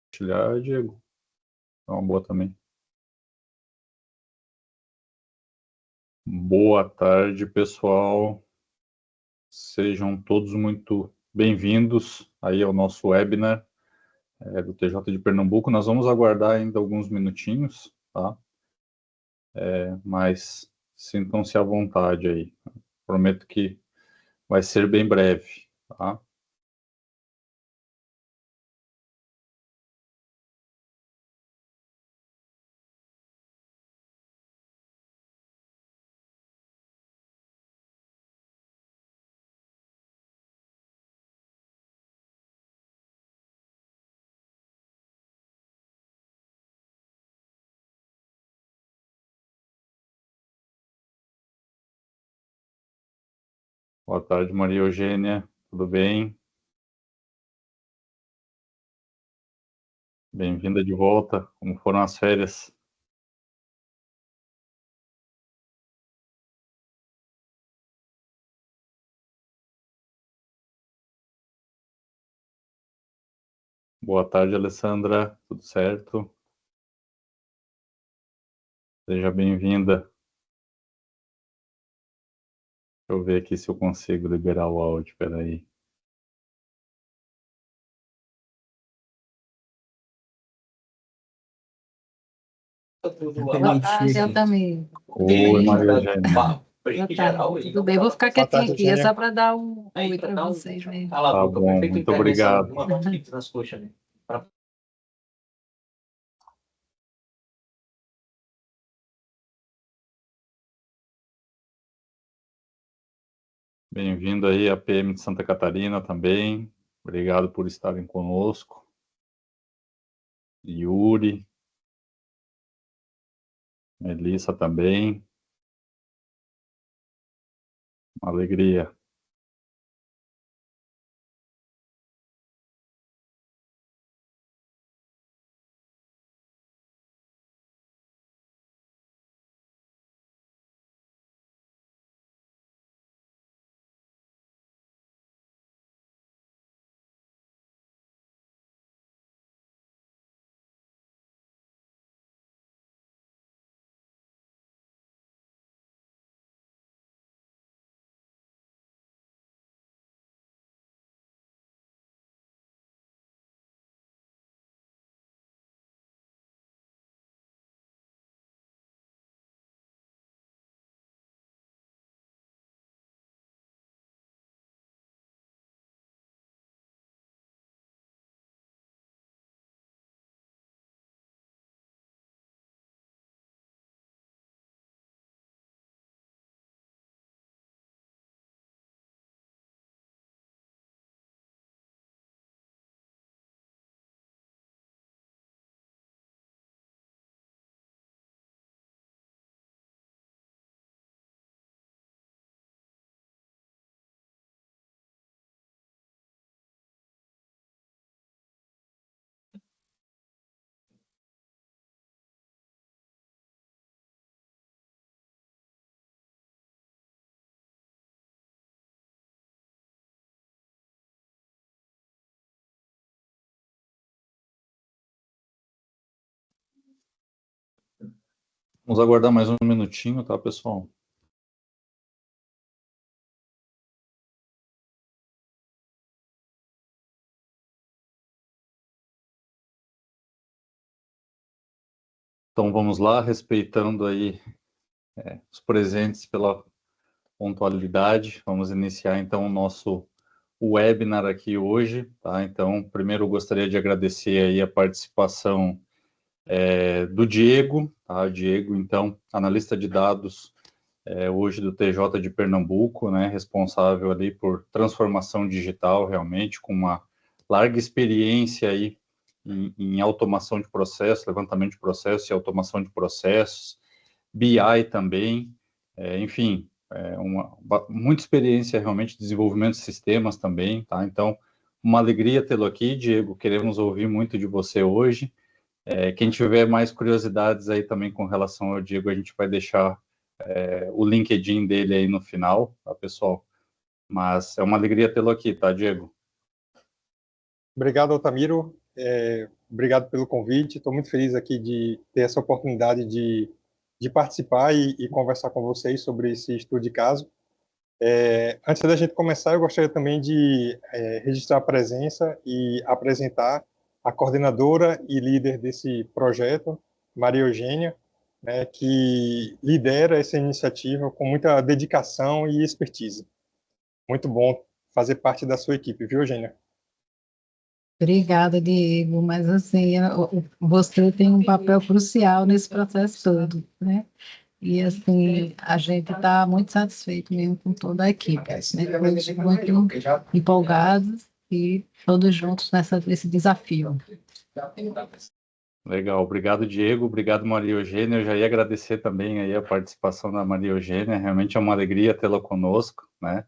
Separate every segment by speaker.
Speaker 1: compartilhar, Diego. É uma boa também. Boa tarde, pessoal. Sejam todos muito bem-vindos aí ao nosso webinar do TJ de Pernambuco. Nós vamos aguardar ainda alguns minutinhos, tá? Mas sintam-se à vontade aí. Prometo que vai ser bem breve, tá? Boa tarde, Maria Eugênia. Tudo bem? Bem-vinda de volta. Como foram as férias? Boa tarde, Alessandra. Tudo certo? Seja bem-vinda. Deixa eu ver aqui se eu consigo liberar o áudio. Espera aí.
Speaker 2: Boa tarde, Altamir.
Speaker 1: Oi, Maria Eugênia.
Speaker 2: Boa tarde, tudo bem? Vou ficar quietinha aqui, é só para dar um oi para vocês mesmo.
Speaker 1: Tá bom, muito obrigado. Bem-vindo aí a PM de Santa Catarina também. Obrigado por estarem conosco. Yuri. Melissa também. Uma alegria. Vamos aguardar mais um minutinho, tá, pessoal? Então vamos lá, respeitando aí os presentes pela pontualidade. Vamos iniciar então o nosso webinar aqui hoje, tá? Então, primeiro eu gostaria de agradecer aí a participação do Diego, tá? Diego, então, analista de dados hoje do TJ de Pernambuco, né? Responsável ali por transformação digital, realmente, com uma larga experiência aí em automação de processos, levantamento de processos e automação de processos, BI também, enfim, muita experiência realmente de desenvolvimento de sistemas também, tá? Então, uma alegria tê-lo aqui, Diego, queremos ouvir muito de você hoje. Quem tiver mais curiosidades aí também com relação ao Diego, a gente vai deixar o LinkedIn dele aí no final, tá, pessoal? Mas é uma alegria tê-lo aqui, tá, Diego?
Speaker 3: Obrigado, Altamiro. Obrigado pelo convite. Estou muito feliz aqui de ter essa oportunidade de participar e conversar com vocês sobre esse estudo de caso. Antes da gente começar, eu gostaria também de registrar a presença e apresentar a coordenadora e líder desse projeto, Maria Eugênia, né, que lidera essa iniciativa com muita dedicação e expertise. Muito bom fazer parte da sua equipe, viu, Eugênia?
Speaker 2: Obrigada, Diego, mas assim, você tem um papel crucial nesse processo todo, né? E assim, a gente está muito satisfeito mesmo com toda a equipe, né? Todos muito empolgados e todos juntos nesse desafio.
Speaker 1: Legal, obrigado, Diego, obrigado, Maria Eugênia. Eu já ia agradecer também aí a participação da Maria Eugênia, realmente é uma alegria tê-la conosco, né?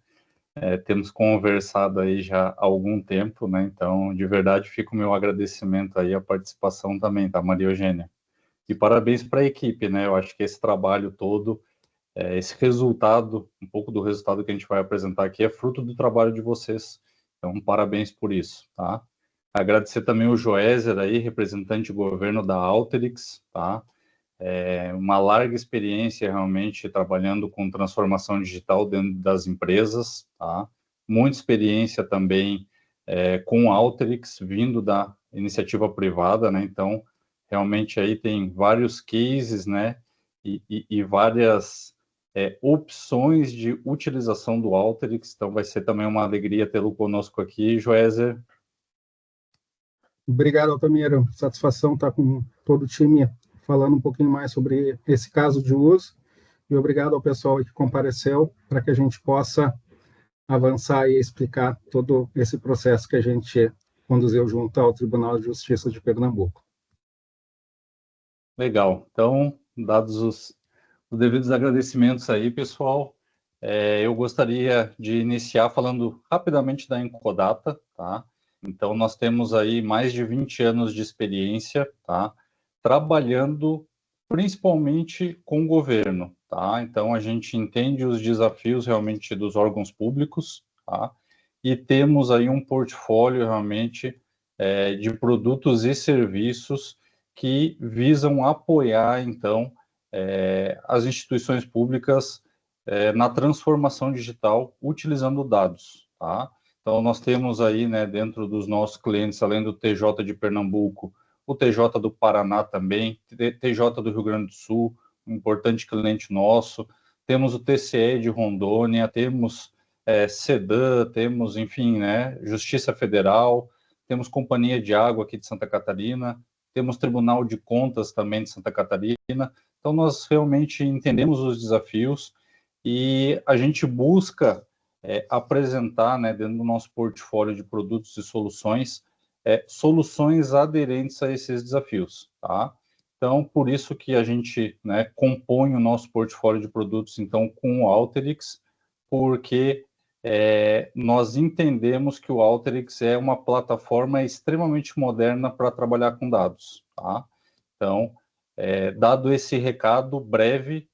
Speaker 1: Temos conversado aí já há algum tempo, né? Então, de verdade, fica o meu agradecimento aí à participação também, tá, Maria Eugênia? E parabéns para a equipe, né? Eu acho que esse trabalho todo, esse resultado, um pouco do resultado que a gente vai apresentar aqui, é fruto do trabalho de vocês. Então, parabéns por isso, tá? Agradecer também o Joézer aí, representante de governo da Alteryx, tá? Uma larga experiência realmente trabalhando com transformação digital dentro das empresas, tá? Muita experiência também com Alteryx, vindo da iniciativa privada, né? Então, realmente aí tem vários cases, né? E várias opções de utilização do Alteryx, então vai ser também uma alegria tê-lo conosco aqui, Joézer.
Speaker 4: Obrigado, Altamiro. Satisfação estar com todo o time falando um pouquinho mais sobre esse caso de uso. E obrigado ao pessoal que compareceu para que a gente possa avançar e explicar todo esse processo que a gente conduziu junto ao Tribunal de Justiça de Pernambuco.
Speaker 1: Legal. Então, dados os devidos agradecimentos aí, pessoal, eu gostaria de iniciar falando rapidamente da Incodata, tá? Então, nós temos aí mais de 20 anos de experiência, tá? Trabalhando principalmente com o governo, tá? Então, a gente entende os desafios realmente dos órgãos públicos, tá? E temos aí um portfólio realmente de produtos e serviços que visam apoiar, então, as instituições públicas na transformação digital utilizando dados, tá? Então, nós temos aí, né, dentro dos nossos clientes, além do TJ de Pernambuco, o TJ do Paraná também, TJ do Rio Grande do Sul, um importante cliente nosso, temos o TCE de Rondônia, temos CEDAM, temos, enfim, né, Justiça Federal, temos Companhia de Água aqui de Santa Catarina, temos Tribunal de Contas também de Santa Catarina. Então, nós realmente entendemos os desafios e a gente busca apresentar, né, dentro do nosso portfólio de produtos e soluções, soluções aderentes a esses desafios, tá? Então, por isso que a gente, né, compõe o nosso portfólio de produtos, então, com o Alteryx, porque nós entendemos que o Alteryx é uma plataforma extremamente moderna para trabalhar com dados, tá? Então, dado esse recado breve,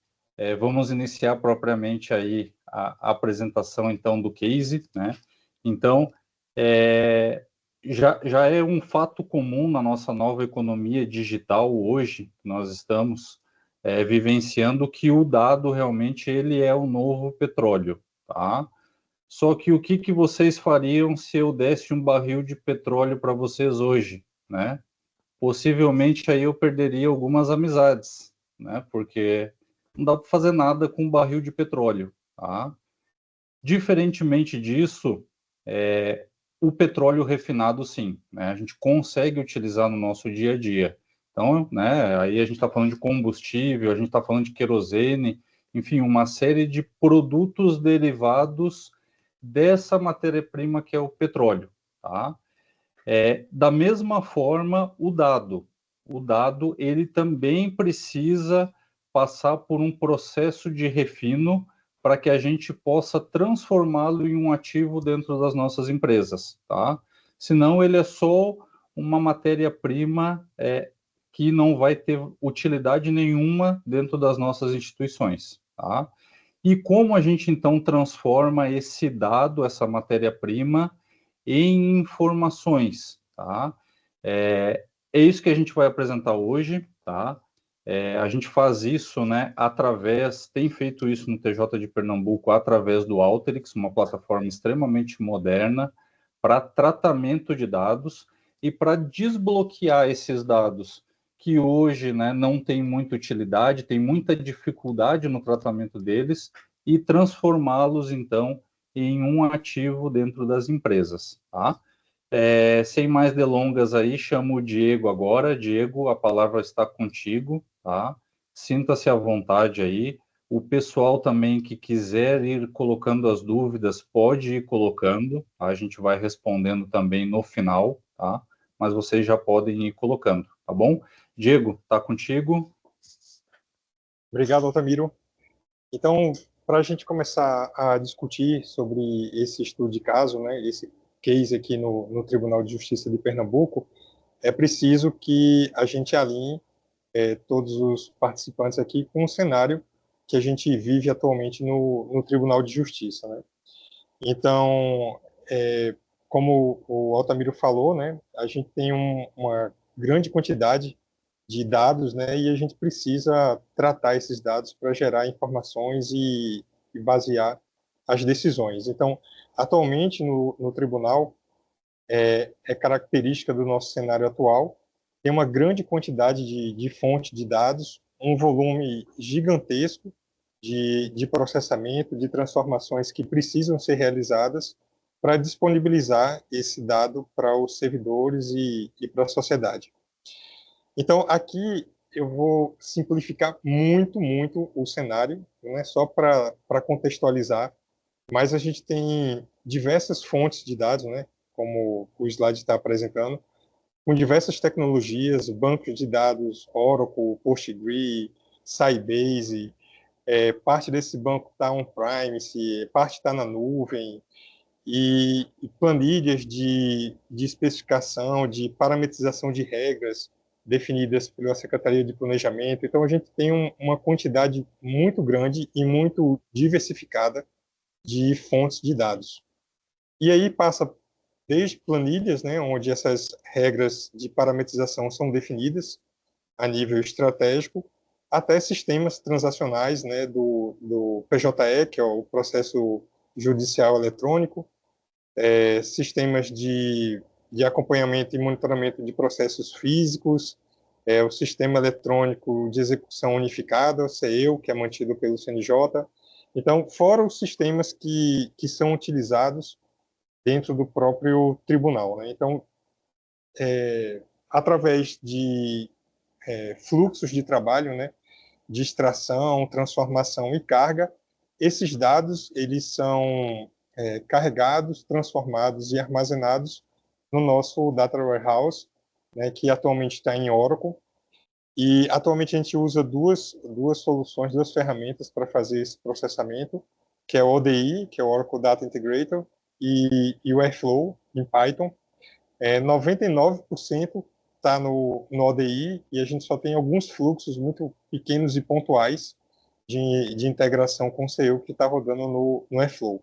Speaker 1: vamos iniciar propriamente aí a apresentação, então, do case, né? Então, já é um fato comum na nossa nova economia digital hoje, nós estamos vivenciando que o dado realmente ele é o novo petróleo, tá? Só que o que vocês fariam se eu desse um barril de petróleo para vocês hoje, né? Possivelmente aí eu perderia algumas amizades, né? Porque não dá para fazer nada com um barril de petróleo, tá? Diferentemente disso, o petróleo refinado, sim, né? A gente consegue utilizar no nosso dia a dia. Então, né, aí a gente está falando de combustível, a gente está falando de querosene, enfim, uma série de produtos derivados dessa matéria-prima que é o petróleo, tá? Da mesma forma, o dado, ele também precisa passar por um processo de refino para que a gente possa transformá-lo em um ativo dentro das nossas empresas, tá? Senão ele é só uma matéria-prima que não vai ter utilidade nenhuma dentro das nossas instituições, tá? E como a gente, então, transforma esse dado, essa matéria-prima, em informações, tá? É isso que a gente vai apresentar hoje, tá? A gente faz isso, né, tem feito isso no TJ de Pernambuco através do Alteryx, uma plataforma extremamente moderna para tratamento de dados e para desbloquear esses dados que hoje, né, não tem muita utilidade, tem muita dificuldade no tratamento deles e transformá-los, então, em um ativo dentro das empresas, tá? Sem mais delongas aí, chamo o Diego agora. Diego, a palavra está contigo, tá? Sinta-se à vontade aí. O pessoal também que quiser ir colocando as dúvidas, pode ir colocando, tá? A gente vai respondendo também no final, tá? Mas vocês já podem ir colocando, tá bom? Diego, tá contigo?
Speaker 3: Obrigado, Altamiro. Então, para a gente começar a discutir sobre esse estudo de caso, né, esse case aqui no Tribunal de Justiça de Pernambuco, é preciso que a gente alinhe todos os participantes aqui com o cenário que a gente vive atualmente no Tribunal de Justiça, né? Então, como o Altamiro falou, né, a gente tem uma grande quantidade de dados, né, e a gente precisa tratar esses dados para gerar informações e basear as decisões. Então, atualmente no tribunal, é característica do nosso cenário atual, tem uma grande quantidade de fonte de dados, um volume gigantesco de processamento, de transformações que precisam ser realizadas para disponibilizar esse dado para os servidores e para a sociedade. Então, aqui eu vou simplificar muito o cenário, não é só para contextualizar, mas a gente tem diversas fontes de dados, né, como o slide está apresentando, com diversas tecnologias, bancos de dados Oracle, Postgre, Sybase, parte desse banco está on-premise, parte está na nuvem, e planilhas de especificação, de parametrização de regras definidas pela Secretaria de Planejamento. Então, a gente tem uma quantidade muito grande e muito diversificada de fontes de dados. E aí passa desde planilhas, né, onde essas regras de parametrização são definidas a nível estratégico, até sistemas transacionais, né, do PJE, que é o processo judicial eletrônico, sistemas de acompanhamento e monitoramento de processos físicos, o sistema eletrônico de execução unificada, o CEU, que é mantido pelo CNJ. Então, fora os sistemas que são utilizados dentro do próprio tribunal, né? Então, através de fluxos de trabalho, né, de extração, transformação e carga, esses dados eles são carregados, transformados e armazenados no nosso Data Warehouse, né, que atualmente está em Oracle. E atualmente a gente usa duas soluções, duas ferramentas para fazer esse processamento, que é o ODI, que é o Oracle Data Integrator, e o Airflow, em Python. 99% está no ODI, e a gente só tem alguns fluxos muito pequenos e pontuais de integração com o CEU que está rodando no Airflow.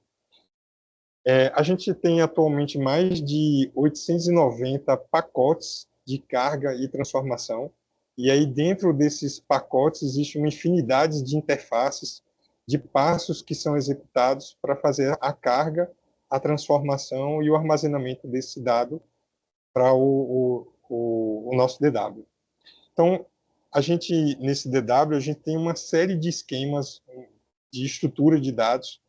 Speaker 3: A gente tem atualmente mais de 890 pacotes de carga e transformação, e aí dentro desses pacotes existe uma infinidade de interfaces, de passos que são executados para fazer a carga, a transformação e o armazenamento desse dado para o nosso DW. Então, nesse DW, a gente tem uma série de esquemas de estrutura de dados,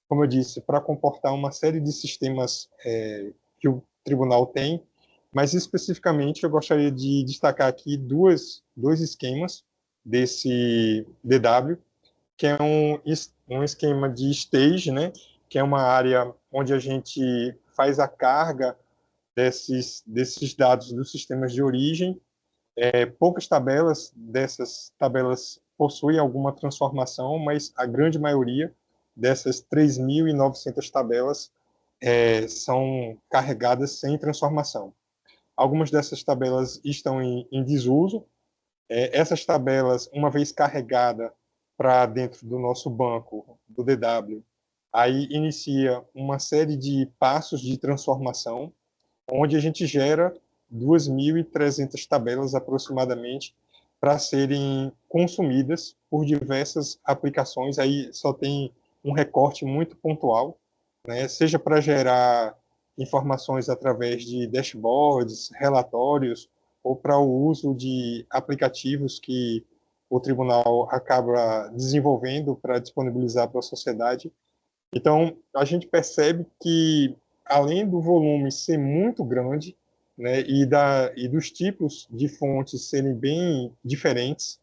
Speaker 3: como eu disse, para comportar uma série de sistemas que o tribunal tem, mas especificamente eu gostaria de destacar aqui dois esquemas desse DW, que é um esquema de stage, né, que é uma área onde a gente faz a carga desses dados dos sistemas de origem. Poucas dessas tabelas possuem alguma transformação, mas a grande maioria dessas 3.900 tabelas são carregadas sem transformação. Algumas dessas tabelas estão em desuso. Essas tabelas, uma vez carregada para dentro do nosso banco, do DW, aí inicia uma série de passos de transformação, onde a gente gera 2.300 tabelas aproximadamente para serem consumidas por diversas aplicações. Aí só tem um recorte muito pontual, né? Seja para gerar informações através de dashboards, relatórios, ou para o uso de aplicativos que o tribunal acaba desenvolvendo para disponibilizar para a sociedade. Então, a gente percebe que, além do volume ser muito grande, né, e dos tipos de fontes serem bem diferentes,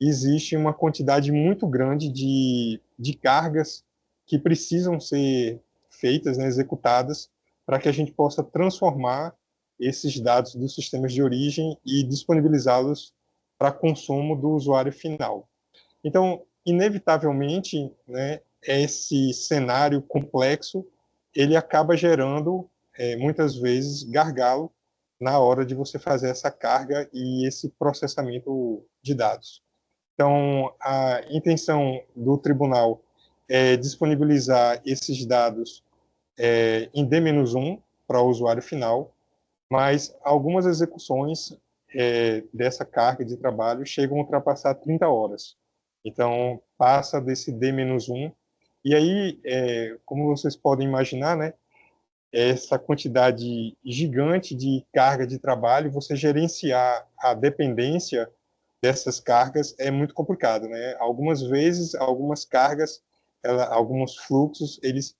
Speaker 3: existe uma quantidade muito grande de cargas que precisam ser feitas, né, executadas, para que a gente possa transformar esses dados dos sistemas de origem e disponibilizá-los para consumo do usuário final. Então, inevitavelmente, né, esse cenário complexo, ele acaba gerando, muitas vezes, gargalo na hora de você fazer essa carga e esse processamento de dados. Então, a intenção do tribunal é disponibilizar esses dados em D-1 para o usuário final, mas algumas execuções dessa carga de trabalho chegam a ultrapassar 30 horas. Então, passa desse D-1, e aí, como vocês podem imaginar, né, essa quantidade gigante de carga de trabalho, você gerenciar a dependência dessas cargas é muito complicado, né? Algumas vezes, algumas cargas, alguns fluxos, eles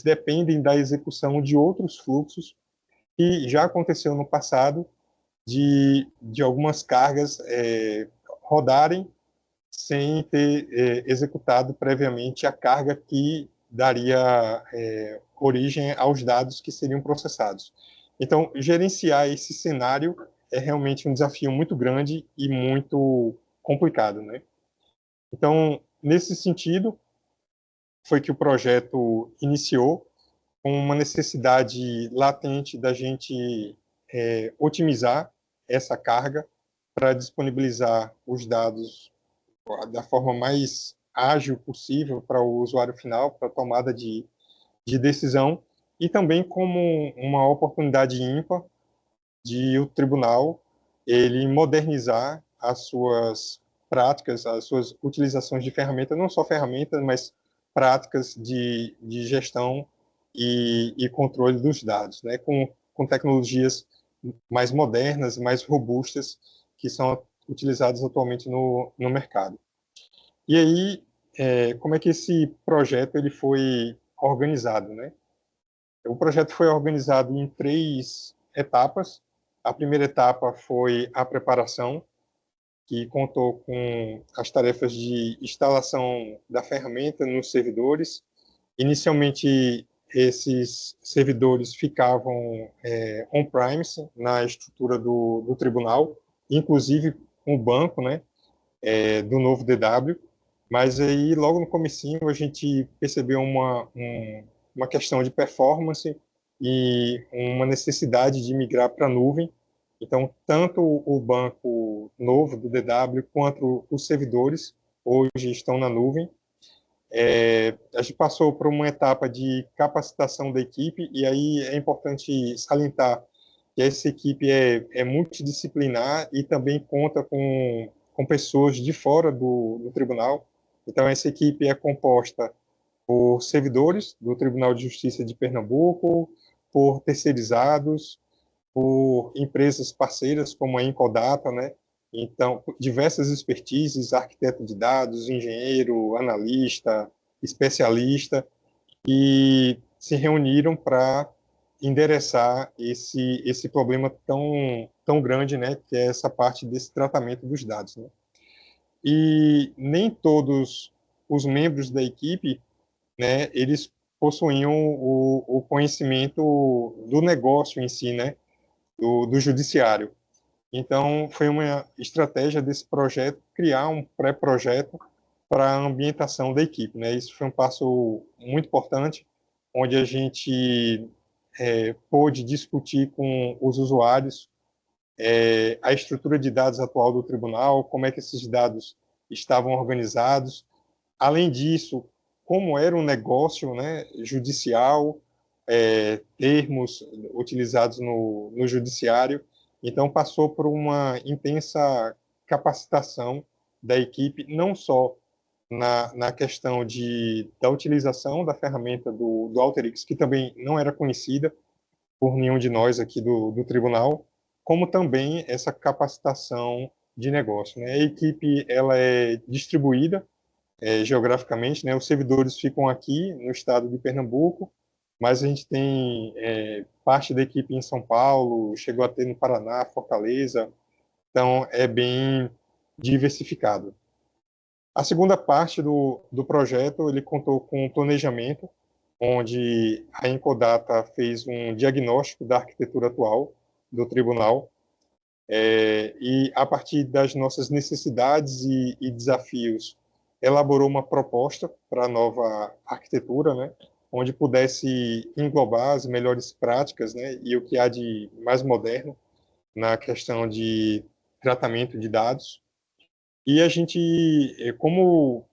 Speaker 3: dependem da execução de outros fluxos, e já aconteceu no passado de algumas cargas rodarem sem ter executado previamente a carga que daria origem aos dados que seriam processados. Então, gerenciar esse cenário é realmente um desafio muito grande e muito complicado, né? Então, nesse sentido, foi que o projeto iniciou com uma necessidade latente da gente otimizar essa carga para disponibilizar os dados da forma mais ágil possível para o usuário final, para a tomada de decisão, e também como uma oportunidade ímpar de o tribunal ele modernizar as suas práticas, as suas utilizações de ferramentas, não só ferramentas, mas práticas de gestão e controle dos dados, né, com tecnologias mais modernas, mais robustas, que são utilizadas atualmente no mercado. E aí, como é que esse projeto ele foi organizado, né? O projeto foi organizado em 3 etapas. A primeira etapa foi a preparação, que contou com as tarefas de instalação da ferramenta nos servidores. Inicialmente, esses servidores ficavam on-premise, na estrutura do tribunal, inclusive com o banco, né, do novo DW, mas aí logo no comecinho a gente percebeu uma questão de performance e uma necessidade de migrar para a nuvem. Então, tanto o banco novo do DW quanto os servidores hoje estão na nuvem. A gente passou por uma etapa de capacitação da equipe, e aí é importante salientar que essa equipe é multidisciplinar e também conta com pessoas de fora do tribunal. Então, essa equipe é composta por servidores do Tribunal de Justiça de Pernambuco, por terceirizados, por empresas parceiras como a Incodata, né? Então, diversas expertises, arquiteto de dados, engenheiro, analista, especialista, e se reuniram para endereçar esse problema tão grande, né, que é essa parte desse tratamento dos dados, né? E nem todos os membros da equipe, né, eles possuíam o conhecimento do negócio em si, né, do judiciário. Então, foi uma estratégia desse projeto criar um pré-projeto para a ambientação da equipe, né? Isso foi um passo muito importante, onde a gente pôde discutir com os usuários a estrutura de dados atual do tribunal, como é que esses dados estavam organizados. Além disso, como era um negócio, né, judicial, termos utilizados no judiciário. Então, passou por uma intensa capacitação da equipe, não só na questão da utilização da ferramenta do Alteryx, que também não era conhecida por nenhum de nós aqui do tribunal, como também essa capacitação de negócio, né? A equipe ela é distribuída geograficamente, né? Os servidores ficam aqui no estado de Pernambuco, mas a gente tem parte da equipe em São Paulo, chegou a ter no Paraná, Fortaleza, então é bem diversificado. A segunda parte do projeto, ele contou com um planejamento, onde a Encodata fez um diagnóstico da arquitetura atual do tribunal, e a partir das nossas necessidades e desafios, elaborou uma proposta para a nova arquitetura, né, onde pudesse englobar as melhores práticas, né, e o que há de mais moderno na questão de tratamento de dados. E a gente, como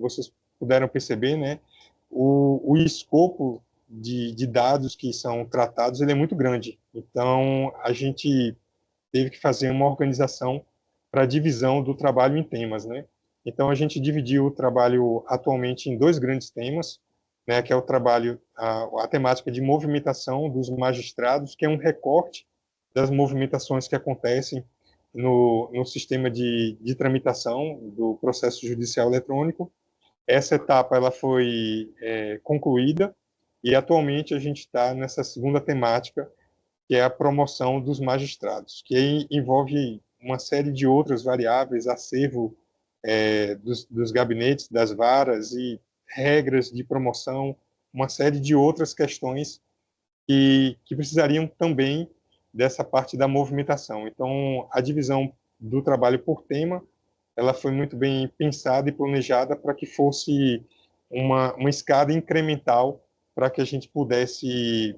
Speaker 3: vocês puderam perceber, né, o escopo de dados que são tratados ele é muito grande. Então, a gente teve que fazer uma organização para a divisão do trabalho em temas, né? Então, a gente dividiu o trabalho atualmente em dois grandes temas, né, que é o trabalho, a temática de movimentação dos magistrados, que é um recorte das movimentações que acontecem no sistema de tramitação do processo judicial eletrônico. Essa etapa ela foi concluída e atualmente a gente está nessa segunda temática, que é a promoção dos magistrados, que envolve uma série de outras variáveis, acervo dos gabinetes, das varas e regras de promoção, uma série de outras questões que precisariam também dessa parte da movimentação. Então, a divisão do trabalho por tema, ela foi muito bem pensada e planejada para que fosse uma escada incremental para que a gente pudesse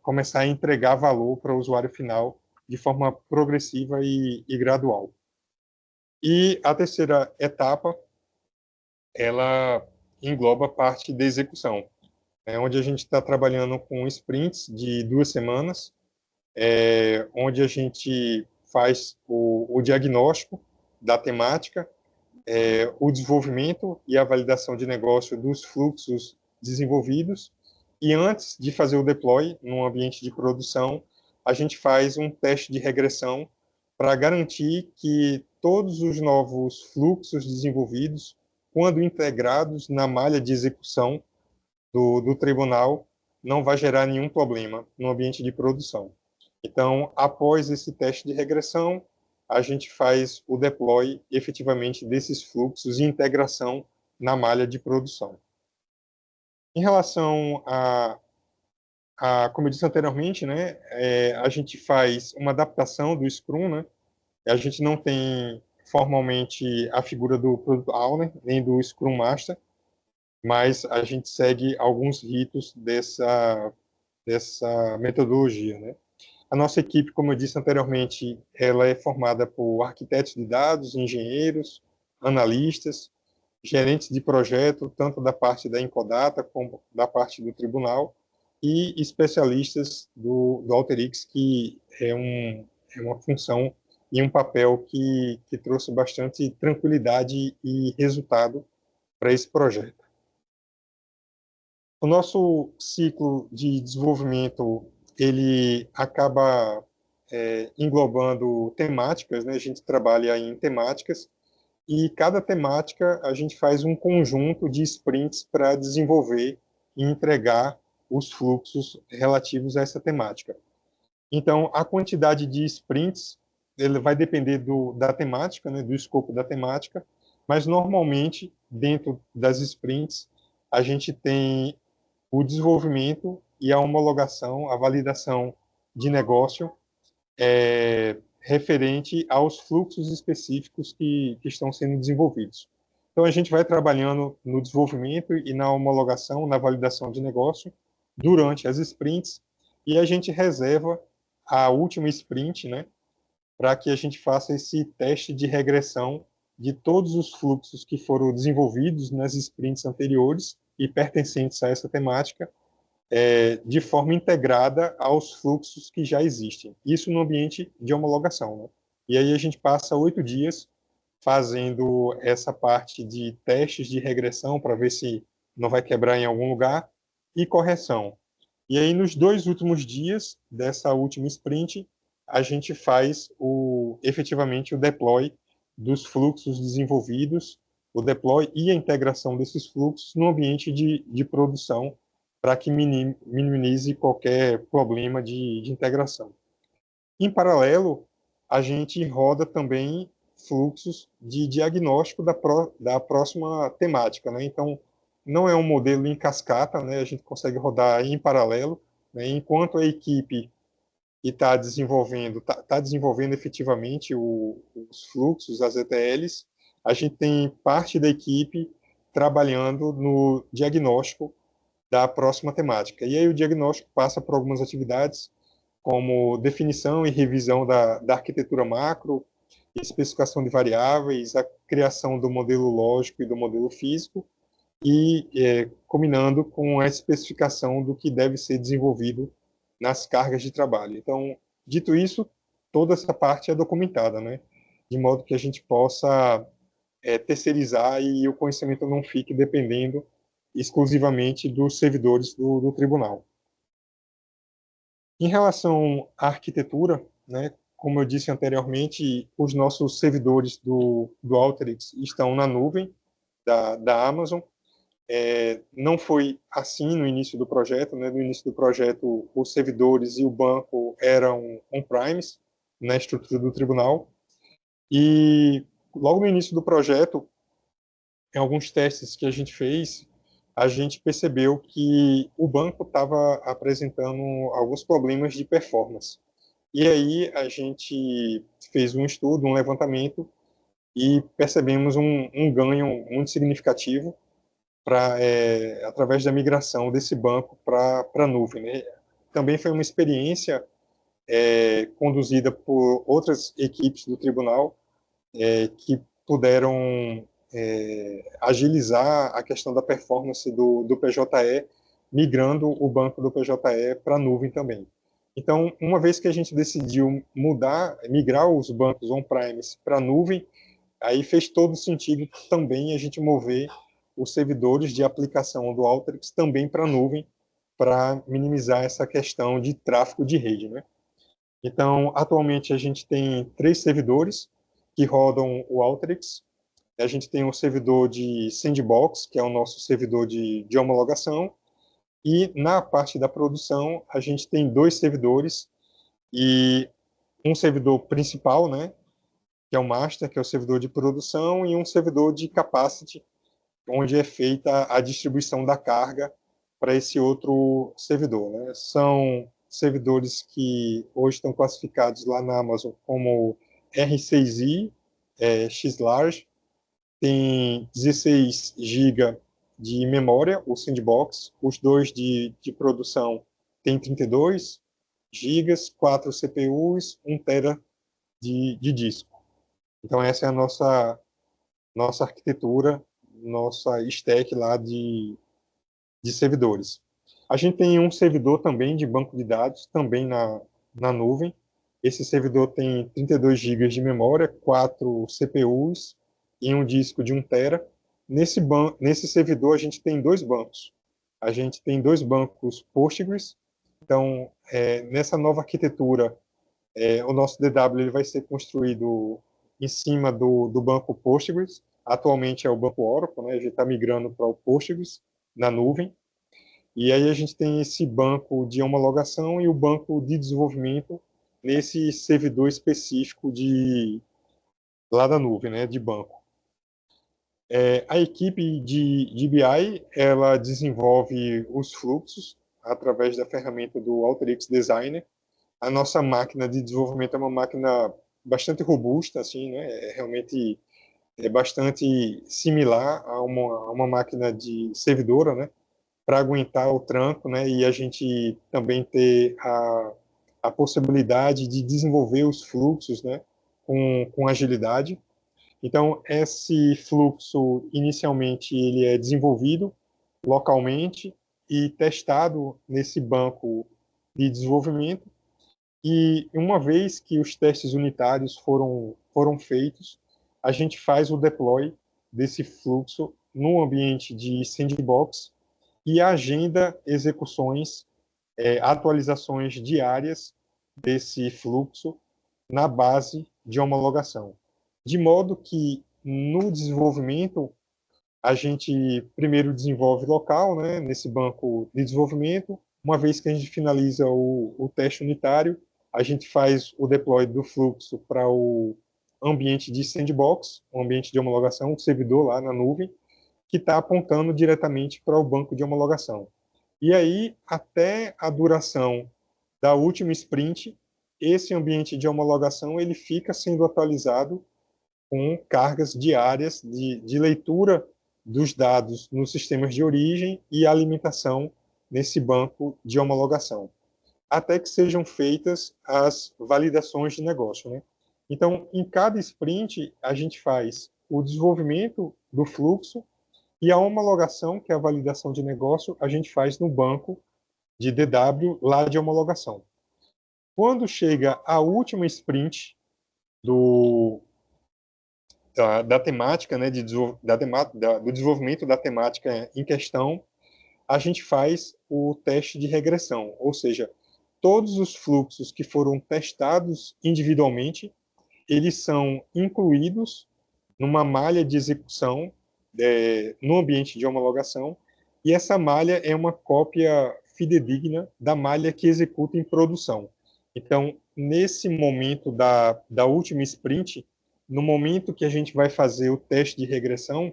Speaker 3: começar a entregar valor para o usuário final de forma progressiva e gradual. E a terceira etapa, ela engloba a parte de execução, onde a gente está trabalhando com sprints de 2 semanas, onde a gente faz o diagnóstico da temática, o desenvolvimento e a validação de negócio dos fluxos desenvolvidos, e antes de fazer o deploy num ambiente de produção, a gente faz um teste de regressão para garantir que todos os novos fluxos desenvolvidos, quando integrados na malha de execução do tribunal, não vai gerar nenhum problema no ambiente de produção. Então, após esse teste de regressão, a gente faz o deploy efetivamente desses fluxos e integração na malha de produção. Em relação como eu disse anteriormente, né, a gente faz uma adaptação do Scrum, né, a gente não tem formalmente a figura do Product Owner, nem do Scrum Master, mas a gente segue alguns ritos dessa metodologia, né. A nossa equipe, como eu disse anteriormente, ela é formada por arquitetos de dados, engenheiros, analistas, gerentes de projeto, tanto da parte da Encodata como da parte do tribunal, e especialistas do Alteryx, que é uma função e um papel que trouxe bastante tranquilidade e resultado para esse projeto. O nosso ciclo de desenvolvimento ele acaba englobando temáticas, né? A gente trabalha em temáticas, e cada temática a gente faz um conjunto de sprints para desenvolver e entregar os fluxos relativos a essa temática. Então, a quantidade de sprints ele vai depender da temática, né, do escopo da temática, mas normalmente, dentro das sprints, a gente tem o desenvolvimento e a homologação, a validação de negócio referente aos fluxos específicos que estão sendo desenvolvidos. Então, a gente vai trabalhando no desenvolvimento e na homologação, na validação de negócio, durante as sprints, e a gente reserva a última sprint, né, para que a gente faça esse teste de regressão de todos os fluxos que foram desenvolvidos nas sprints anteriores e pertencentes a essa temática, de forma integrada aos fluxos que já existem. Isso no ambiente de homologação, né? E aí a gente passa 8 dias fazendo essa parte de testes de regressão para ver se não vai quebrar em algum lugar e correção. E aí nos 2 últimos dias dessa última sprint, a gente faz efetivamente o deploy dos fluxos desenvolvidos, o deploy e a integração desses fluxos no ambiente de produção para que minimize qualquer problema de integração. Em paralelo, a gente roda também fluxos de diagnóstico da próxima temática, né? Então, não é um modelo em cascata, né? A gente consegue rodar em paralelo, né? Enquanto a equipe que está desenvolvendo efetivamente os fluxos, as ETLs, a gente tem parte da equipe trabalhando no diagnóstico da próxima temática. E aí o diagnóstico passa por algumas atividades, como definição e revisão da arquitetura macro, especificação de variáveis, a criação do modelo lógico e do modelo físico, e combinando com a especificação do que deve ser desenvolvido nas cargas de trabalho. Então, dito isso, toda essa parte é documentada, né? De modo que a gente possa terceirizar e o conhecimento não fique dependendo exclusivamente dos servidores do tribunal. Em relação à arquitetura, né, como eu disse anteriormente, os nossos servidores do Alteryx estão na nuvem da Amazon. Não foi assim no início do projeto, né? No início do projeto, os servidores e o banco eram on-premise, na estrutura do tribunal. E logo no início do projeto, em alguns testes que a gente fez, a gente percebeu que o banco estava apresentando alguns problemas de performance. E aí a gente fez um estudo, um levantamento, e percebemos um ganho muito significativo através da migração desse banco para a nuvem, né? Também foi uma experiência conduzida por outras equipes do tribunal que puderam agilizar a questão da performance do PJE, migrando o banco do PJE para a nuvem também. Então, uma vez que a gente decidiu migrar os bancos on-premise para a nuvem, aí fez todo sentido também a gente mover os servidores de aplicação do Alteryx também para a nuvem, para minimizar essa questão de tráfego de rede, né? Então, atualmente a gente tem 3 servidores que rodam o Alteryx. A gente tem um servidor de sandbox, que é o nosso servidor de homologação, e na parte da produção a gente tem 2 servidores e um servidor principal, né, que é o master, que é o servidor de produção, e um servidor de capacity, onde é feita a distribuição da carga para esse outro servidor, né? São servidores que hoje estão classificados lá na Amazon como R6i, X-Large, tem 16 GB de memória, o sandbox, os 2 de produção tem 32 GB, 4 CPUs, 1 TB de disco. Então essa é a nossa arquitetura, nossa stack lá de servidores. A gente tem um servidor também de banco de dados, também na nuvem. Esse servidor tem 32 GB de memória, 4 CPUs e um disco de 1 TB. Nesse servidor, a gente tem 2 bancos. A gente tem 2 bancos Postgres. Então, nessa nova arquitetura, o nosso DW ele vai ser construído em cima do banco Postgres. Atualmente é o banco Oracle, né? A gente está migrando para o Postgres na nuvem. E aí a gente tem esse banco de homologação e o banco de desenvolvimento nesse servidor específico lá da nuvem, né, de banco. A equipe de BI, ela desenvolve os fluxos através da ferramenta do Alteryx Designer. A nossa máquina de desenvolvimento é uma máquina bastante robusta, assim, né, realmente bastante similar a uma máquina de servidora, né, para aguentar o tranco, né, e a gente também ter a possibilidade de desenvolver os fluxos, né, com agilidade. Então, esse fluxo, inicialmente, ele é desenvolvido localmente, e testado nesse banco de desenvolvimento. E uma vez que os testes unitários foram feitos, a gente faz o deploy desse fluxo no ambiente de sandbox e agenda execuções, atualizações diárias desse fluxo na base de homologação. De modo que, no desenvolvimento, a gente primeiro desenvolve local, né, nesse banco de desenvolvimento. Uma vez que a gente finaliza o teste unitário, a gente faz o deploy do fluxo para o ambiente de sandbox, o ambiente de homologação, o servidor lá na nuvem, que está apontando diretamente para o banco de homologação. E aí, até a duração da última sprint, esse ambiente de homologação ele fica sendo atualizado com cargas diárias de leitura dos dados nos sistemas de origem e alimentação nesse banco de homologação, até que sejam feitas as validações de negócio, né? Então, em cada sprint, a gente faz o desenvolvimento do fluxo e a homologação, que é a validação de negócio, a gente faz no banco de DW lá de homologação. Quando chega a última sprint da temática, né, do desenvolvimento da temática em questão, a gente faz o teste de regressão, ou seja, todos os fluxos que foram testados individualmente, eles são incluídos numa malha de execução no ambiente de homologação, e essa malha é uma cópia fidedigna da malha que executa em produção. Então, nesse momento da última sprint, no momento que a gente vai fazer o teste de regressão,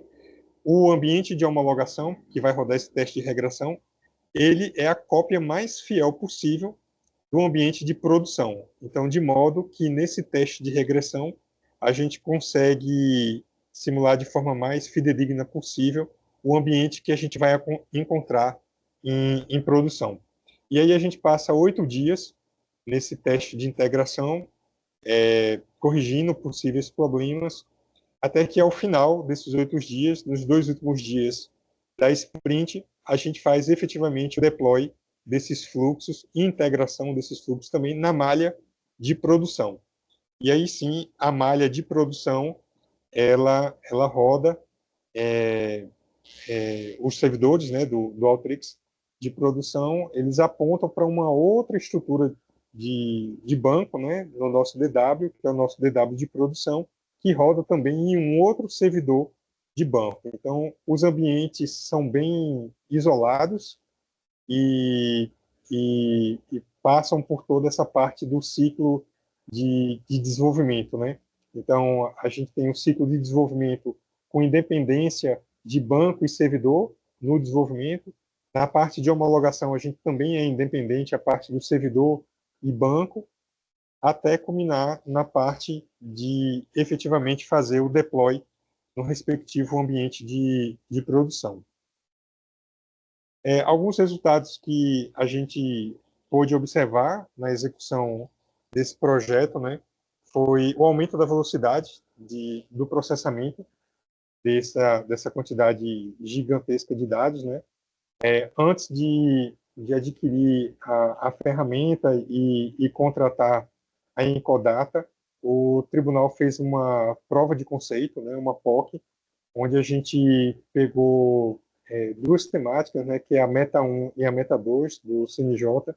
Speaker 3: o ambiente de homologação, que vai rodar esse teste de regressão, ele é a cópia mais fiel possível do ambiente de produção. Então, de modo que nesse teste de regressão, a gente consegue simular de forma mais fidedigna possível o ambiente que a gente vai encontrar em produção. E aí a gente passa 8 dias nesse teste de integração, corrigindo possíveis problemas, até que ao final desses 8 dias, nos 2 últimos dias da sprint, a gente faz efetivamente o deploy desses fluxos e integração desses fluxos também na malha de produção. E aí sim, a malha de produção, ela roda os servidores, né, do Alteryx de produção, eles apontam para uma outra estrutura de banco, né, no nosso DW, que é o nosso DW de produção, que roda também em um outro servidor de banco. Então, os ambientes são bem isolados e passam por toda essa parte do ciclo de desenvolvimento, né? Então, a gente tem um ciclo de desenvolvimento com independência de banco e servidor no desenvolvimento. Na parte de homologação, a gente também é independente a parte do servidor e banco, até culminar na parte de efetivamente fazer o deploy no respectivo ambiente de produção. Alguns resultados que a gente pôde observar na execução desse projeto, né, foi o aumento da velocidade do processamento dessa quantidade gigantesca de dados, né? Antes de adquirir a ferramenta e contratar a Encodata, o tribunal fez uma prova de conceito, né, uma POC, onde a gente pegou duas temáticas, né, que é a Meta 1 e a Meta 2 do CNJ,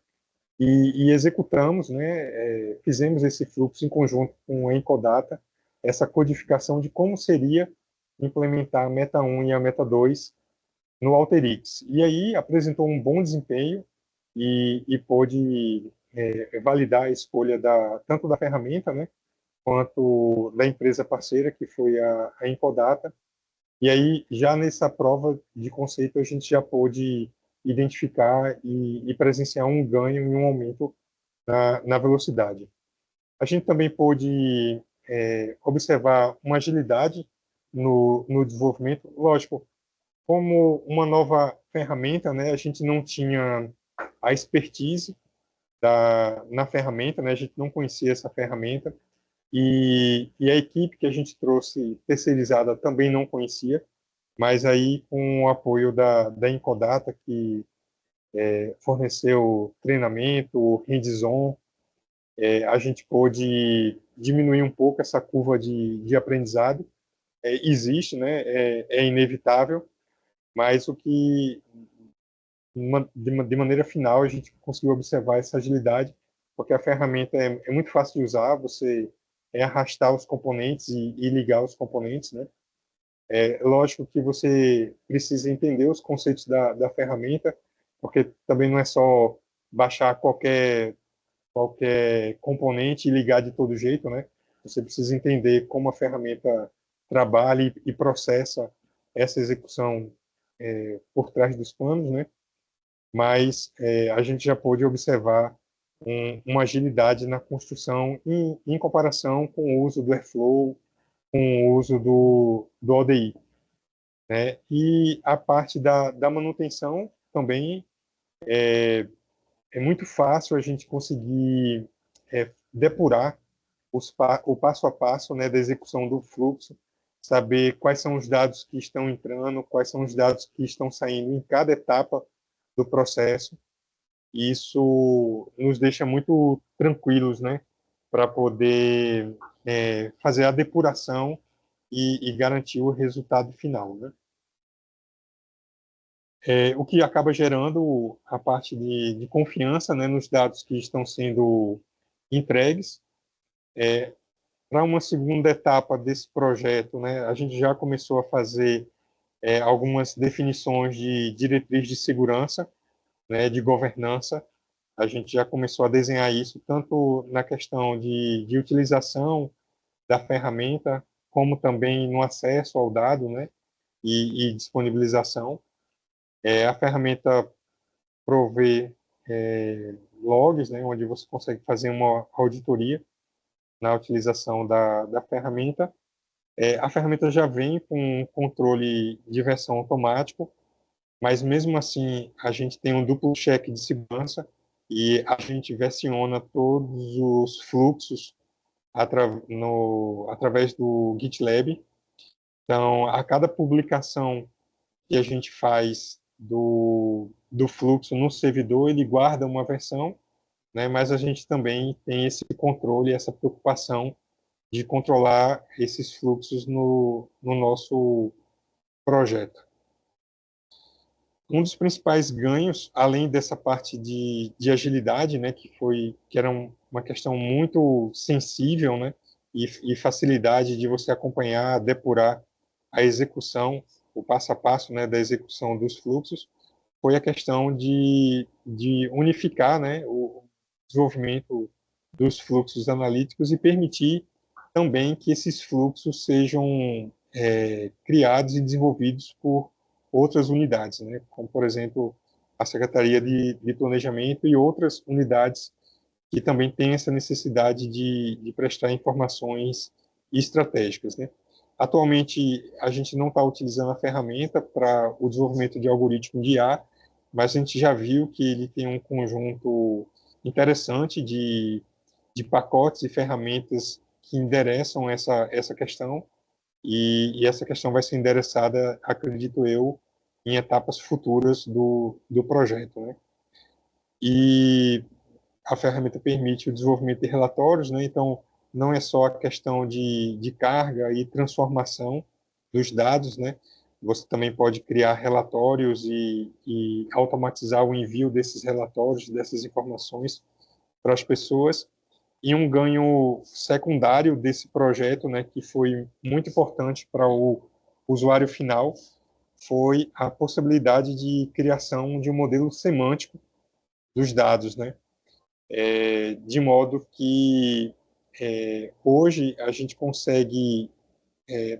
Speaker 3: e executamos, né, fizemos esse fluxo em conjunto com a Encodata, essa codificação de como seria implementar a Meta 1 e a Meta 2 no Alteryx. E aí apresentou um bom desempenho e pôde validar a escolha tanto da ferramenta, né, quanto da empresa parceira, que foi a Encodata. E aí, já nessa prova de conceito, a gente já pôde identificar e presenciar um ganho e um aumento na velocidade. A gente também pôde observar uma agilidade no desenvolvimento. Lógico, como uma nova ferramenta, né, a gente não tinha a expertise na ferramenta, né, a gente não conhecia essa ferramenta, e a equipe que a gente trouxe terceirizada também não conhecia, mas aí com o apoio da Encodata, que forneceu treinamento, hands-on, a gente pôde diminuir um pouco essa curva de aprendizado. Existe, né? É inevitável, mas o que, de maneira final, a gente conseguiu observar essa agilidade, porque a ferramenta é muito fácil de usar, você arrastar os componentes e ligar os componentes, né? Lógico que você precisa entender os conceitos da ferramenta, porque também não é só baixar qualquer componente e ligar de todo jeito, né? Você precisa entender como a ferramenta trabalha e processa essa execução por trás dos panos, né? Mas a gente já pôde observar uma agilidade na construção em comparação com o uso do Airflow, com o uso do ODI, né? E a parte da manutenção também é muito fácil a gente conseguir depurar o passo a passo, né, da execução do fluxo, saber quais são os dados que estão entrando, quais são os dados que estão saindo em cada etapa do processo. E isso nos deixa muito tranquilos, né, para poder fazer a depuração e garantir o resultado final, né? O que acaba gerando a parte de confiança, né, nos dados que estão sendo entregues. Para uma segunda etapa desse projeto, né, a gente já começou a fazer algumas definições de diretriz de segurança, né, de governança. A gente já começou a desenhar isso tanto na questão de utilização da ferramenta, como também no acesso ao dado, né, e disponibilização. A ferramenta provê logs, né, onde você consegue fazer uma auditoria na utilização da ferramenta. A ferramenta já vem com um controle de versão automático, mas mesmo assim a gente tem um duplo check de segurança e a gente versiona todos os fluxos através do GitLab. Então, a cada publicação que a gente faz do fluxo no servidor, ele guarda uma versão, né, mas a gente também tem esse controle, essa preocupação de controlar esses fluxos no nosso projeto. Um dos principais ganhos, além dessa parte de agilidade, né, que era uma questão muito sensível, né, e facilidade de você acompanhar, depurar a execução, o passo a passo, né, da execução dos fluxos, foi a questão de unificar, né, o desenvolvimento dos fluxos analíticos e permitir também que esses fluxos sejam criados e desenvolvidos por outras unidades, né? Como, por exemplo, a Secretaria de Planejamento e outras unidades que também têm essa necessidade de prestar informações estratégicas, né? Atualmente, a gente não está utilizando a ferramenta para o desenvolvimento de algoritmo de IA, mas a gente já viu que ele tem um conjunto interessante de pacotes e ferramentas que endereçam essa questão, e essa questão vai ser endereçada, acredito eu, em etapas futuras do projeto, né? E a ferramenta permite o desenvolvimento de relatórios, né? Então, não é só a questão de carga e transformação dos dados, né? Você também pode criar relatórios e automatizar o envio desses relatórios, dessas informações para as pessoas. E um ganho secundário desse projeto, né, que foi muito importante para o usuário final, foi a possibilidade de criação de um modelo semântico dos dados, né, de modo que hoje a gente consegue,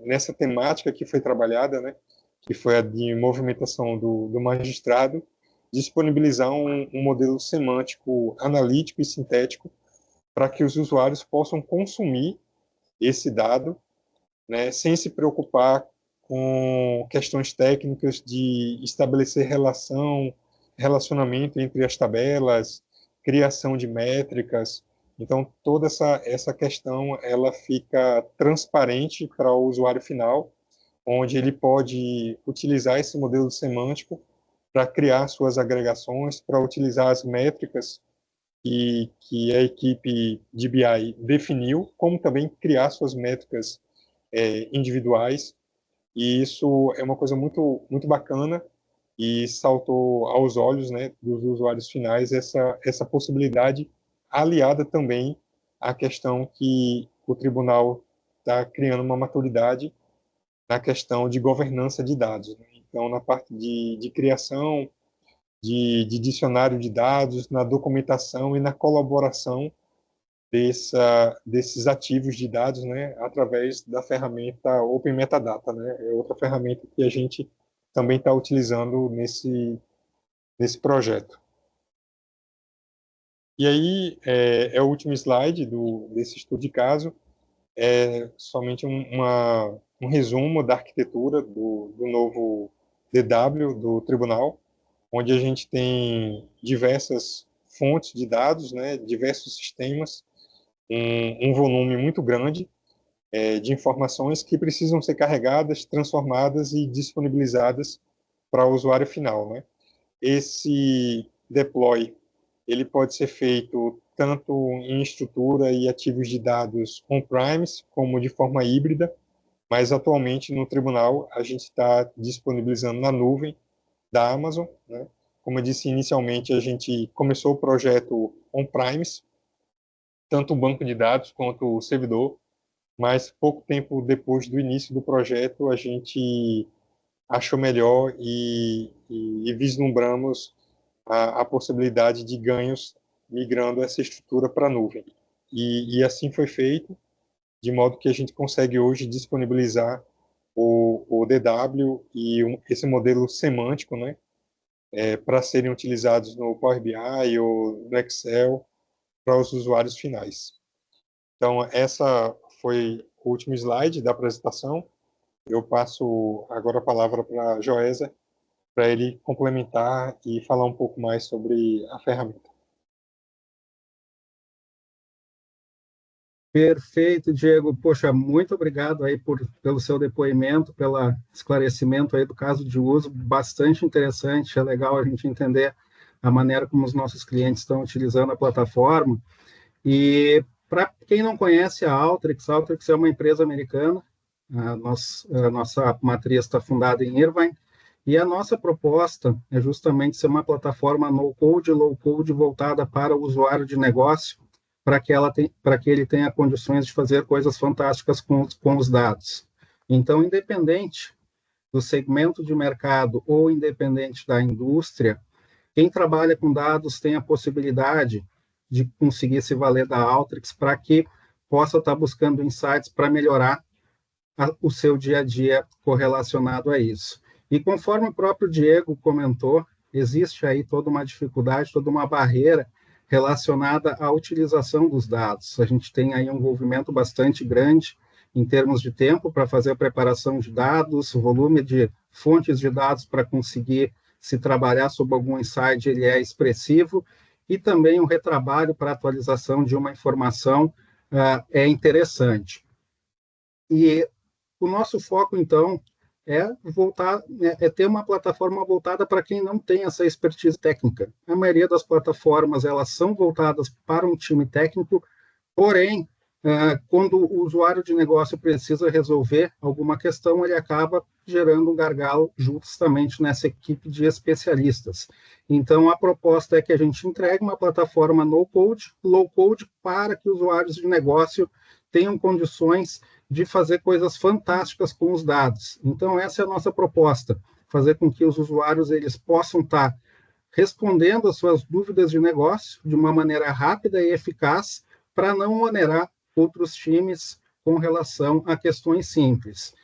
Speaker 3: nessa temática que foi trabalhada, né, que foi a de movimentação do magistrado, disponibilizar um modelo semântico analítico e sintético para que os usuários possam consumir esse dado, né, sem se preocupar com questões técnicas de estabelecer relacionamento entre as tabelas, criação de métricas. Então, toda essa questão ela fica transparente para o usuário final, onde ele pode utilizar esse modelo semântico para criar suas agregações, para utilizar as métricas que a equipe de BI definiu, como também criar suas métricas individuais. E isso é uma coisa muito, muito bacana e saltou aos olhos, né, dos usuários finais essa possibilidade, aliada também à questão que o tribunal está criando uma maturidade na questão de governança de dados, né? Então, na parte de criação de dicionário de dados, na documentação e na colaboração desses ativos de dados, né, através da ferramenta Open Metadata, né? É outra ferramenta que a gente também está utilizando nesse projeto. E aí, o último slide desse estudo de caso, é somente um resumo da arquitetura do novo DW do tribunal, onde a gente tem diversas fontes de dados, né, diversos sistemas, um volume muito grande de informações que precisam ser carregadas, transformadas e disponibilizadas para o usuário final, né? Esse deploy ele pode ser feito tanto em estrutura e ativos de dados on-premise, como de forma híbrida, mas atualmente no tribunal a gente está disponibilizando na nuvem da Amazon, né? Como eu disse inicialmente, a gente começou o projeto on-premise, tanto o banco de dados quanto o servidor, mas pouco tempo depois do início do projeto a gente achou melhor e vislumbramos a possibilidade de ganhos migrando essa estrutura para a nuvem. E assim foi feito, de modo que a gente consegue hoje disponibilizar o DW e esse modelo semântico, né, para serem utilizados no Power BI ou no Excel para os usuários finais. Então, essa foi o último slide da apresentação. Eu passo agora a palavra para a Joésia, para ele complementar e falar um pouco mais sobre a ferramenta.
Speaker 4: Perfeito, Diego. Poxa, muito obrigado aí pelo seu depoimento, pelo esclarecimento aí do caso de uso, bastante interessante. É legal a gente entender a maneira como os nossos clientes estão utilizando a plataforma. E para quem não conhece a Alteryx é uma empresa americana. A nossa matriz está fundada em Irvine. E a nossa proposta é justamente ser uma plataforma no-code, low-code voltada para o usuário de negócio, para que ele tenha condições de fazer coisas fantásticas com os dados. Então, independente do segmento de mercado ou independente da indústria, quem trabalha com dados tem a possibilidade de conseguir se valer da Alteryx para que possa estar buscando insights para melhorar o seu dia a dia correlacionado a isso. E conforme o próprio Diego comentou, existe aí toda uma dificuldade, toda uma barreira relacionada à utilização dos dados. A gente tem aí um envolvimento bastante grande em termos de tempo para fazer a preparação de dados, o volume de fontes de dados para conseguir se trabalhar sobre algum insight ele é expressivo, e também o retrabalho para atualização de uma informação é interessante. E o nosso foco, então, é ter uma plataforma voltada para quem não tem essa expertise técnica. A maioria das plataformas elas são voltadas para um time técnico, porém, quando o usuário de negócio precisa resolver alguma questão, ele acaba gerando um gargalo justamente nessa equipe de especialistas. Então, a proposta é que a gente entregue uma plataforma no-code, low-code, para que usuários de negócio tenham condições de fazer coisas fantásticas com os dados. Então, essa é a nossa proposta, fazer com que os usuários eles possam estar respondendo às suas dúvidas de negócio de uma maneira rápida e eficaz, para não onerar outros times com relação a questões simples.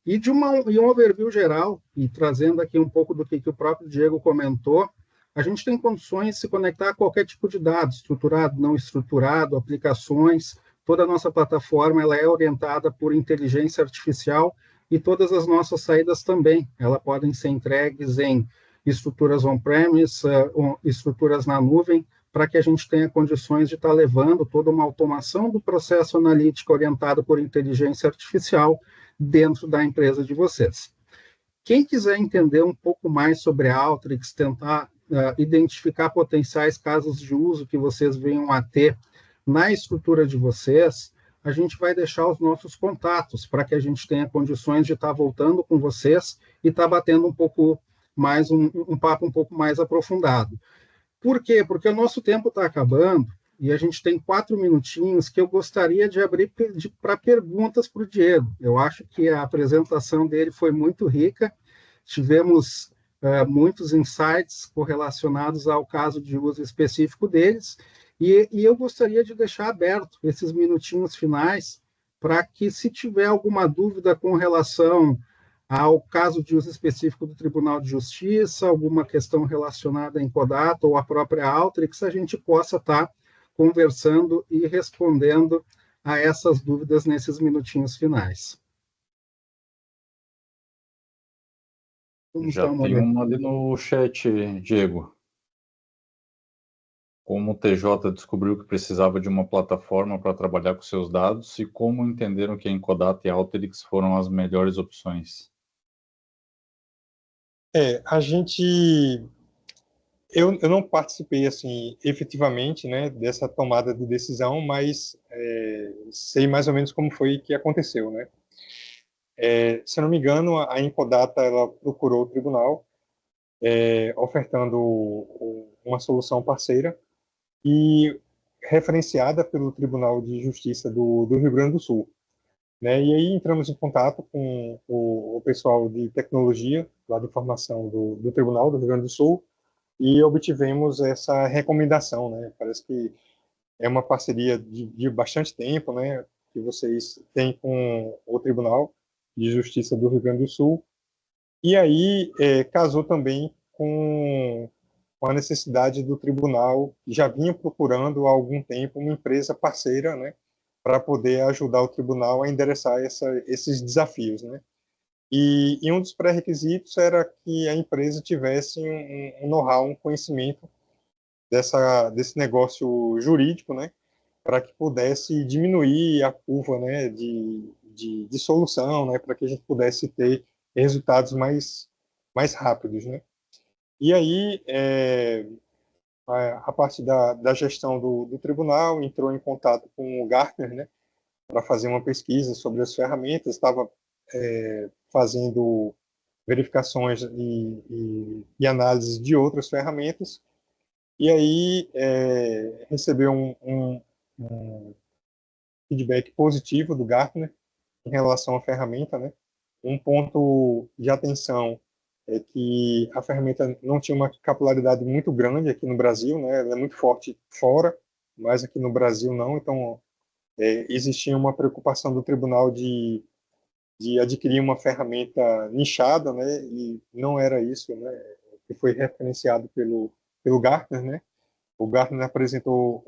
Speaker 4: E de um overview geral, e trazendo aqui um pouco do que o próprio Diego comentou, a gente tem condições de se conectar a qualquer tipo de dado, estruturado, não estruturado, aplicações. Toda a nossa plataforma ela é orientada por inteligência artificial e todas as nossas saídas também. Elas podem ser entregues em estruturas on-premise, estruturas na nuvem, para que a gente tenha condições de estar levando toda uma automação do processo analítico orientado por inteligência artificial dentro da empresa de vocês. Quem quiser entender um pouco mais sobre a Alteryx, tentar identificar potenciais casos de uso que vocês venham a ter na estrutura de vocês, a gente vai deixar os nossos contatos para que a gente tenha condições de estar voltando com vocês e estar batendo um pouco mais, um papo um pouco mais aprofundado. Por quê? Porque o nosso tempo está acabando e a gente tem 4 minutinhos que eu gostaria de abrir para perguntas para o Diego. Eu acho que a apresentação dele foi muito rica, tivemos muitos insights correlacionados ao caso de uso específico deles, e eu gostaria de deixar aberto esses minutinhos finais para que, se tiver alguma dúvida com relação ao caso de uso específico do Tribunal de Justiça, alguma questão relacionada à Encodato ou à própria Alteryx, a gente possa estar conversando e respondendo a essas dúvidas nesses minutinhos finais.
Speaker 1: Já tem uma ali no chat, Diego. Como o TJ descobriu que precisava de uma plataforma para trabalhar com seus dados e como entenderam que a Encodato e a Alteryx foram as melhores opções?
Speaker 3: Eu não participei, assim, efetivamente, né, dessa tomada de decisão, mas sei mais ou menos como foi que aconteceu, né? Se eu não me engano, a Encodato, ela procurou o tribunal, ofertando uma solução parceira e referenciada pelo Tribunal de Justiça do Rio Grande do Sul, né? E aí entramos em contato com o pessoal de tecnologia, lá de formação do Tribunal do Rio Grande do Sul, e obtivemos essa recomendação, né? Parece que é uma parceria de bastante tempo, né? Que vocês têm com o Tribunal de Justiça do Rio Grande do Sul, e aí casou também com a necessidade do tribunal, que já vinha procurando há algum tempo uma empresa parceira, né, para poder ajudar o tribunal a endereçar esses desafios, né? E um dos pré-requisitos era que a empresa tivesse um know-how, um conhecimento desse negócio jurídico, né, para que pudesse diminuir a curva, né, de solução, né, para que a gente pudesse ter resultados mais rápidos, né? E aí, a parte da gestão do tribunal entrou em contato com o Gartner, né, para fazer uma pesquisa sobre as ferramentas, estava fazendo verificações e análises de outras ferramentas, e aí recebeu um feedback positivo do Gartner em relação à ferramenta, né? Um ponto de atenção é que a ferramenta não tinha uma capilaridade muito grande aqui no Brasil, né? Ela é muito forte fora, mas aqui no Brasil não. Então, existia uma preocupação do tribunal de adquirir uma ferramenta nichada, né? E não era isso, né? Que foi referenciado pelo Gartner, né? O Gartner apresentou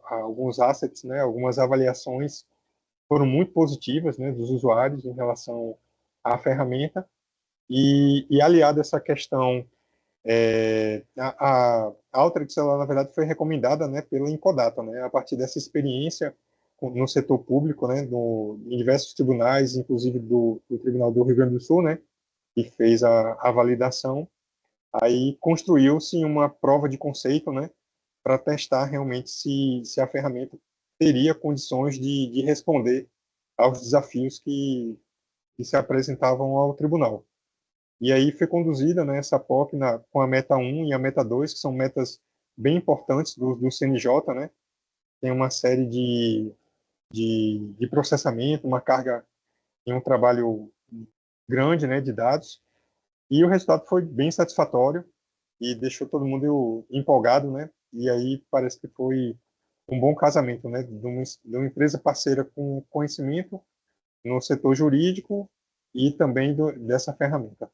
Speaker 3: alguns assets, né? Algumas avaliações foram muito positivas, né? Dos usuários em relação à ferramenta. E aliado a essa questão, a Alteryx, ela, na verdade, foi recomendada, né, pela Encodato, né, a partir dessa experiência no setor público, né, em diversos tribunais, inclusive do Tribunal do Rio Grande do Sul, né, que fez a validação. Aí construiu-se uma prova de conceito, né, para testar realmente se a ferramenta teria condições de responder aos desafios que se apresentavam ao tribunal. E aí foi conduzida, né, essa POC com a meta 1 e a meta 2, que são metas bem importantes do CNJ, né? Tem uma série de processamento, uma carga e um trabalho grande, né, de dados. E o resultado foi bem satisfatório e deixou todo mundo empolgado, né? E aí parece que foi um bom casamento, né, de uma empresa parceira com conhecimento no setor jurídico e também dessa ferramenta.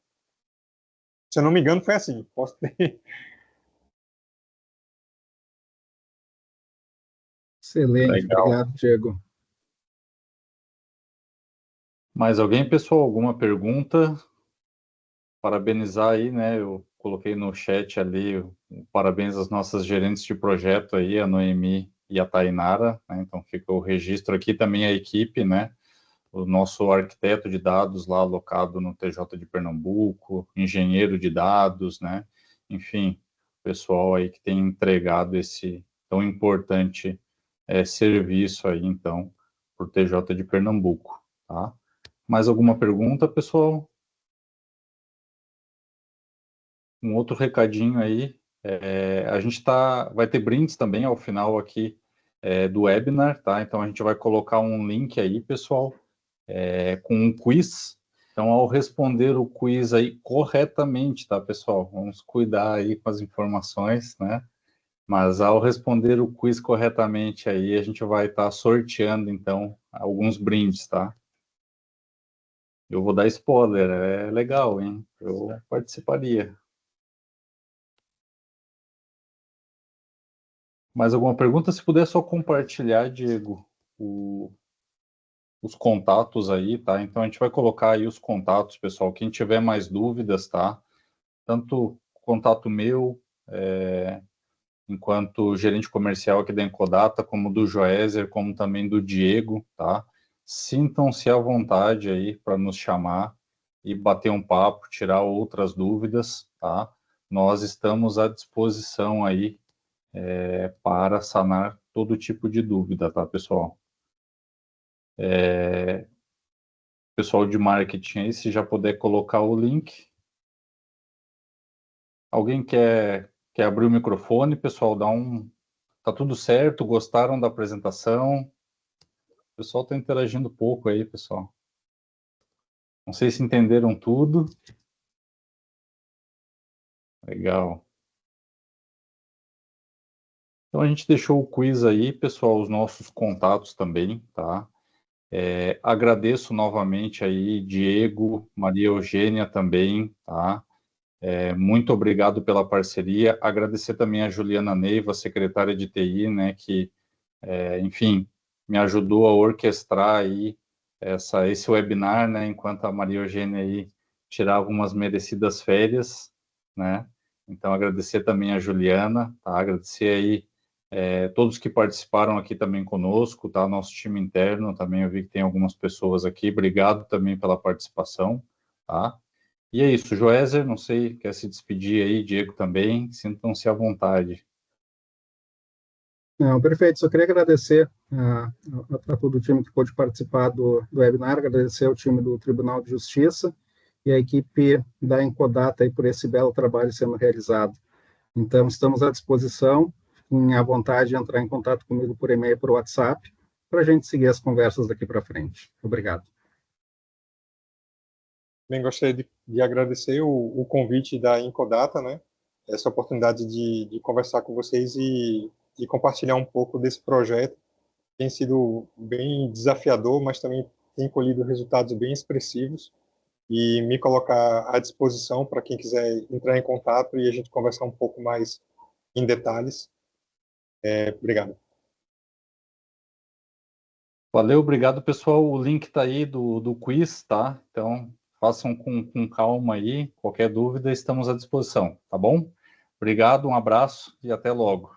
Speaker 3: Se eu não me engano, foi assim. Posso ter.
Speaker 4: Excelente,
Speaker 1: Legal.
Speaker 4: obrigado, Diego.
Speaker 1: Mais alguém, pessoal? Alguma pergunta? Parabenizar aí, né? Eu coloquei no chat ali parabéns às nossas gerentes de projeto aí, a Noemi e a Tainara, né? Então fica o registro aqui também a equipe, né? o nosso arquiteto de dados lá alocado no TJ de Pernambuco, engenheiro de dados, né? Enfim, pessoal aí que tem entregado esse tão importante serviço aí, então, para o TJ de Pernambuco, tá? Mais alguma pergunta, pessoal? Um outro recadinho aí, a gente vai ter brindes também ao final aqui do webinar, tá? Então, a gente vai colocar um link aí, pessoal, com um quiz. Então, ao responder o quiz aí corretamente, tá, pessoal? Vamos cuidar aí com as informações, né? Mas ao responder o quiz corretamente aí, a gente vai estar sorteando, então, alguns brindes, tá? Eu vou dar spoiler, é legal, hein? Eu participaria. Mais alguma pergunta? Se puder só compartilhar, Diego, os contatos aí, tá? Então a gente vai colocar aí os contatos, pessoal. Quem tiver mais dúvidas, tá? Tanto contato meu, enquanto gerente comercial aqui da Encodata, como do Joézer, como também do Diego, tá? Sintam-se à vontade aí para nos chamar e bater um papo, tirar outras dúvidas, tá? Nós estamos à disposição aí para sanar todo tipo de dúvida, tá, pessoal? Pessoal de marketing aí, se já puder colocar o link. Alguém quer abrir o microfone, pessoal? Tá tudo certo? Gostaram da apresentação? O pessoal está interagindo pouco aí, pessoal. Não sei se entenderam tudo. Legal. Então a gente deixou o quiz aí, pessoal, os nossos contatos também, tá? Agradeço novamente aí, Diego, Maria Eugênia também, tá? Muito obrigado pela parceria. Agradecer também a Juliana Neiva, secretária de TI, né, que, enfim, me ajudou a orquestrar aí esse webinar, né, enquanto a Maria Eugênia aí tirava umas merecidas férias, né? Então, agradecer também a Juliana, tá? Agradecer aí todos que participaram aqui também conosco, tá? Nosso time interno também, eu vi que tem algumas pessoas aqui. Obrigado também pela participação, tá? E é isso, Joézer, não sei, quer se despedir aí, Diego também, sintam-se à vontade.
Speaker 4: Não, perfeito, só queria agradecer a todo o time que pôde participar do webinar, agradecer ao time do Tribunal de Justiça e a equipe da Encodata aí por esse belo trabalho sendo realizado. Então, estamos à disposição, fiquem à vontade de entrar em contato comigo por e-mail, por WhatsApp, para a gente seguir as conversas daqui para frente. Obrigado.
Speaker 3: Bem, gostaria de agradecer o convite da Encodata, né? Essa oportunidade de conversar com vocês e compartilhar um pouco desse projeto. Tem sido bem desafiador, mas também tem colhido resultados bem expressivos e me colocar à disposição para quem quiser entrar em contato e a gente conversar um pouco mais em detalhes. Obrigado.
Speaker 1: Valeu, obrigado, pessoal. O link está aí do quiz, tá? Então, façam com calma aí. Qualquer dúvida, estamos à disposição, tá bom? Obrigado, um abraço e até logo.